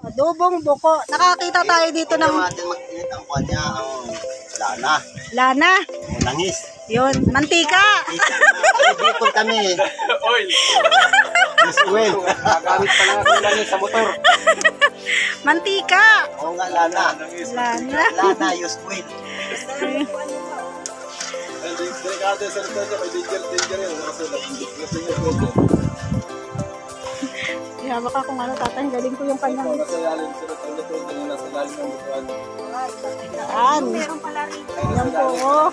Adobong buko. Nakakita tayo dito ng natin mag-init ang kanya, ang lana. lana. Ang langis. Yun, mantika. Dito kami. Oil. Yes, well. Gagamit pa lang ako langis sa motor. Mantika. Oo nga, lana. Lana. Lana, use well. Delikado sa rito niya, may danger yun. Hawak ako ano, tatanggalin ko yung kanyang Nasa lalim, sunod ang luto niya, nasa lalim ng lutuan. yan. Yan po, oh.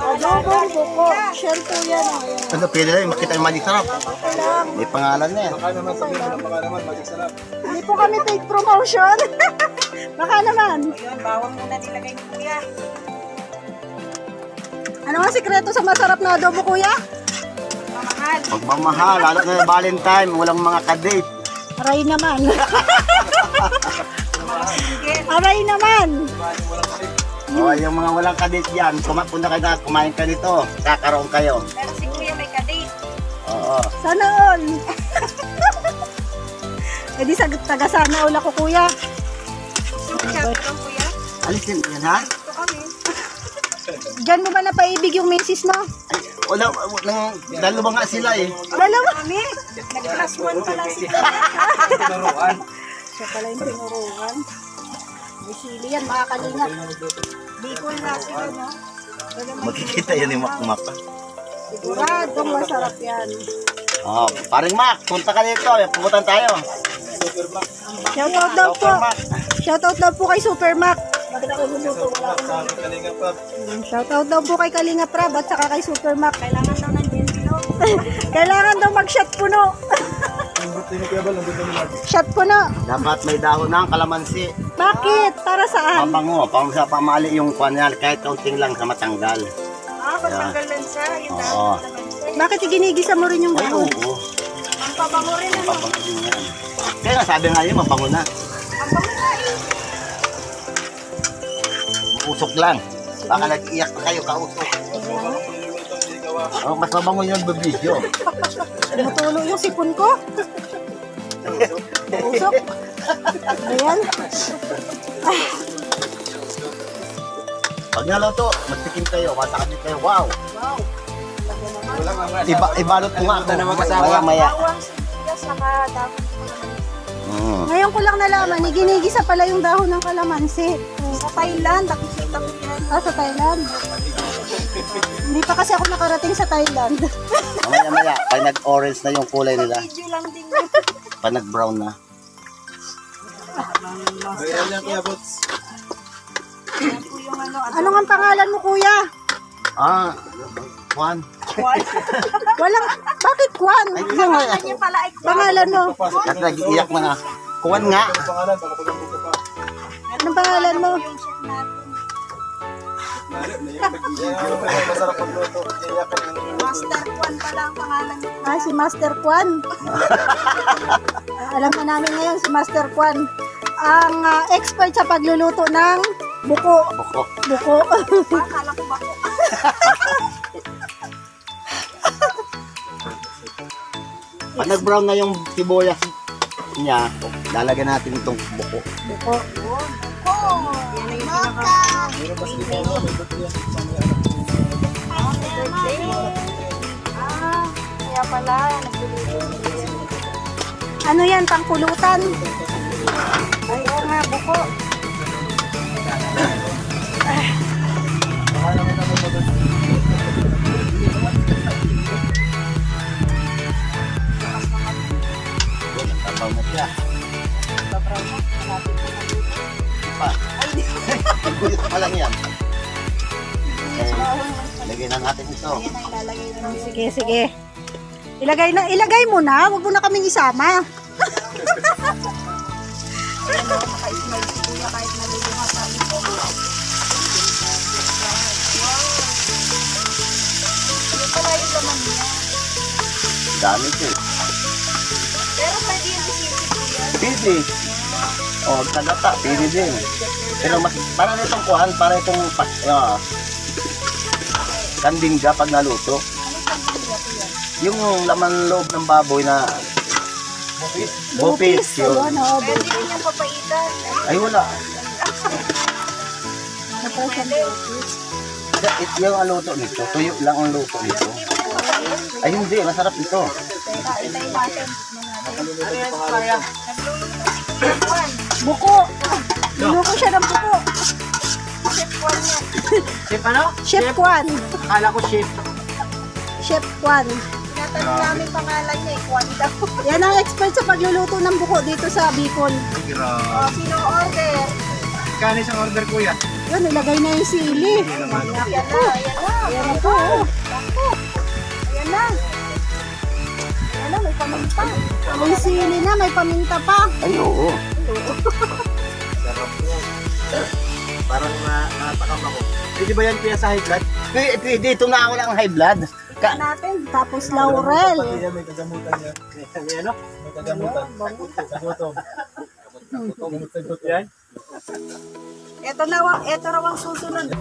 Adobong buko. Share po yan, oh. Ayan. Ano, pwede rin, makita yung magic sarap. May pangalan na yan. Baka naman sabihin mo ng baka naman, magic sarap. Hindi po kami paid promotion. Baka naman. Ayun, bawang muna nilagay ni Kuya. Ano ang sikreto sa masarap na adobo, kuya? Mamahal. Pagmamahal, lalo na Valentine, walang mga kadate. Aray naman. Aray naman. O, yung mga walang kadate yan, punta kayo na, kumain ka nito, kakaroon kayo. Pero si Kuya may kadate. Oo. Sana all. Eh di taga sana all ako, kuya. Shout out Kuya. Alisin yan, ha? Ito kami. Diyan mo ba napaibig yung misis mo? Ay, wala, dalawa nga sila eh. Dalawa. Kami. Nag-plus one pa lang si Tinuruan. Siya pala yung tinuruan. May sili yan, mga kalingap. Bicol na sila, no? Makikita yan yung makmapa. Siguradong masarap yan. Oh, paring Mac, punta ka dito, pupuntan tayo. Shoutout daw po. Shoutout daw po kay Super Mac. Kalinga pa. Shoutout daw po kay Kalinga Prab at saka kay Super Mac. Kailangan daw ng gentilo. Kailangan daw mag-shot puno. Shot puno. Dapat may dahon ng kalamansi. Bakit? Para saan? Mabango, pang sa pamali yung kanyal, kahit kaunting lang sa matanggal. Patanggal lang siya. Yung Oo. dahon naman siya. Bakit iginigisa mo rin yung Ay, dahon? oo. Ang pabango rin, ano? Mabango din yan. Kaya nga sabi nga yun, mabango na. Ang bango na eh. Usok lang. Baka nag-iyak pa kayo, kausok. Oh, mas mabango yung video. Matulog yung sipon ko. Usok. Ayan. Pag naluto, magtikim kayo, matakabit kayo. Wow! Walang mga Ibalot ko nga ako. na mag-asawa. Maya-maya. Bawang sibuyas, saka dahon. Ngayon ko lang nalaman, iginigisa pala yung dahon ng kalamansi. Sa Thailand, nakikita ko yan. Sa Thailand. Hindi pa kasi ako nakarating sa Thailand. Maya-maya, pag nag-orange na yung kulay nila, Video lang din yun. pag nag-brown na. Viral yan kaya, bots. Yan po yung ano. Ano ang pangalan mo, kuya? Ah, Juan. Walang, bakit Kwan? Ay, yung nga. Kanya pala ay Pangalan mo? At nag-iiyak na nga. Juan nga. Ang pangalan, baka pagkabuto pa. Anong pangalan mo? yung chef natin. Masarap pagluto. Iyakan ng Master Juan pala ang pangalan niya. Si Master Kwan. Alam na namin ngayon si Master Kwan. Ang expert sa pagluluto ng buko. Buko. Buko. Akala ko bako. Pag nag-brown na yung sibuyas niya, lalagyan natin itong buko. Buko. Ko! Yan na yung pinaka... Kaya pala, nagluluto. Ano yan? Pangpulutan? Ay, oo nga, buko. Tapaw na siya. Pa. Buyot pa lang yan. Okay. Lagyan na natin ito. Yan ang ilalagay na lang. Sige, sige. Ilagay mo na. Huwag mo na kaming isama. Ayan o, maka-smile si Kuya kahit nalulunga tayo. Ano pala yung laman niya? Dami ito eh. Pero pwede yung isipin Kuya. Pili. O, tagata. Pili din. Pero mas, para itong kuhan, para itong kandingga pag naluto. Ano pang Kuya Kuya? Yung laman loob ng baboy na Bupis, yun. Ayun, oh, Pwede din yung papaitan. Ay, wala. Napay siyang bupis. Ito yung ang luto nito. Tuyo lang ang luto nito. Ay, hindi. Masarap ito. Itayin natin. Buko. Niluko siya ng buko. Chef ano? Chef Kwan. Akala ko chef. Chef Kwan. Tinatanong namin pangalan niya, Kwan daw. Yan ang expert sa pagluluto ng buko dito sa Bicol. Oh, sino order? Kano isang order kuya? Yun, nilagay na yung sili. Ayan na, ayan na. Ayan na po. Oh. Ayan na. Ayan na, may paminta. May sili na, may paminta pa. Ay, oo. Sarap mo. Parang natakam ako. Pwede ba yan kuya sa high blood? Pwede, ito na ako lang ang high blood. Natin. Tapos laurel. Pati yan, may kagamutan yan. May ano? May kagamutan. Kagutom. Gamot yan. Ito raw ang susunod.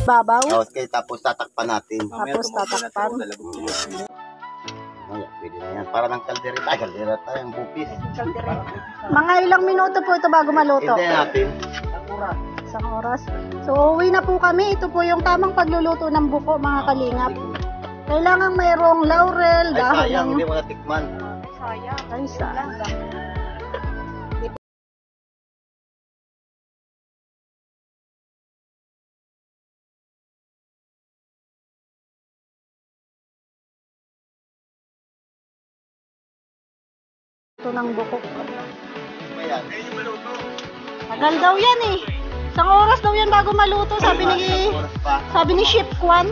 Babaw. Okay, tapos tatakpan natin. Tapos tatakpan. Ay, pwede na yan. Para ng kaldereta. Ay, kaldereta yung bupis. Mga ilang minuto po ito bago maluto? Hindi natin. Isang oras. So, uwi na po kami. Ito po yung tamang pagluluto ng buko, mga kalingap. Kailangan mayroong laurel, Ay, dahon sayang. ng... Hindi mo natikman. Sayang. Ay, sayang. Ito ng buko. Ayan. Tagal daw yan eh. Isang oras daw yan bago maluto, sabi ni Chef Kwan.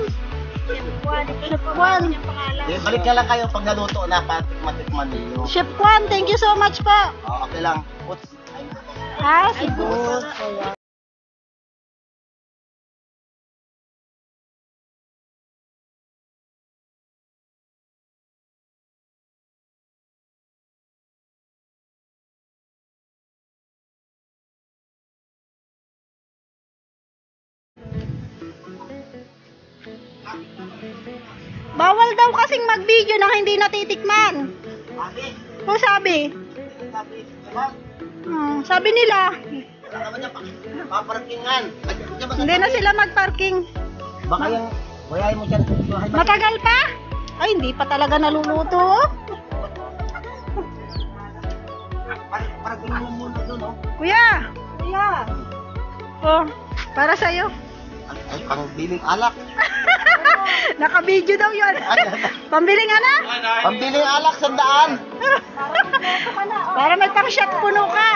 Chef Kwan. Balik na lang kayo pag naluto na, matikman ninyo. Chef Kwan, thank you so much pa. Okay lang. Puts. Sige. Bawal daw kasing mag-video na hindi natitikman. Sabi, Kung sabi? sabi, diba? Sabi nila, Wala naman niya, paparkingan. hindi na sila mag-parking. Baka yung, wayahin mo siya. Matagal pa? Ay, hindi pa talaga naluluto. Parkingan mo muna doon, oh. Kuya! Kuya! Oh, para sa'yo. Ay, pang biling alak. Naka-video daw yun. Pambiling ano? Pambiling alak, 100. Para may pang-shot puno ka.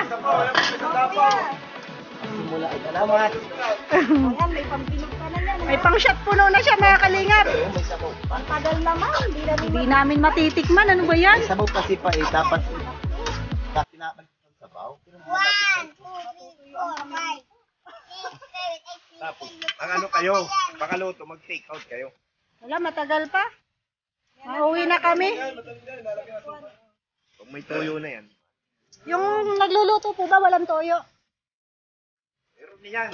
Simula ay salamat. Ayan, may pampinog ka na yan. May pang-shot puno na siya, mga kalingap. Ayun, may sabaw. Ang tagal naman. Hindi namin matitikman. Ano ba yan? May sabaw kasi pa eh, dapat pinapalik ng sabaw. Tapos, ang ano kayo, pakaluto, mag-take out kayo. Wala, matagal pa. Mauwi na kami. Kung may toyo na yan. Yung nagluluto po ba, walang toyo? Meron niyan.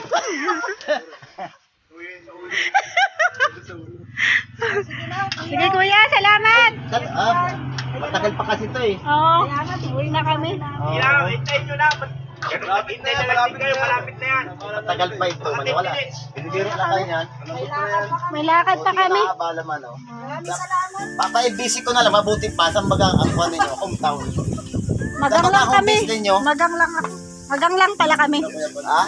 Toyo yun sa ulo. Sige kuya, salamat. Matagal pa kasi ito eh. Oo, uwi na kami. Yeah, hintayin nyo na. Hintay na lang din kayo, malapit na yan. Matagal pa ito. Maniwala. Binibiro lang kayo yan. May lakad pa kami. Nakakabala man oh. Papa-busy ko na lang. Mabuti pa. Saan bagang ang kuha ninyo? Hometown. Magang lang home kami. base ninyo? Magang lang pala kami. Ha?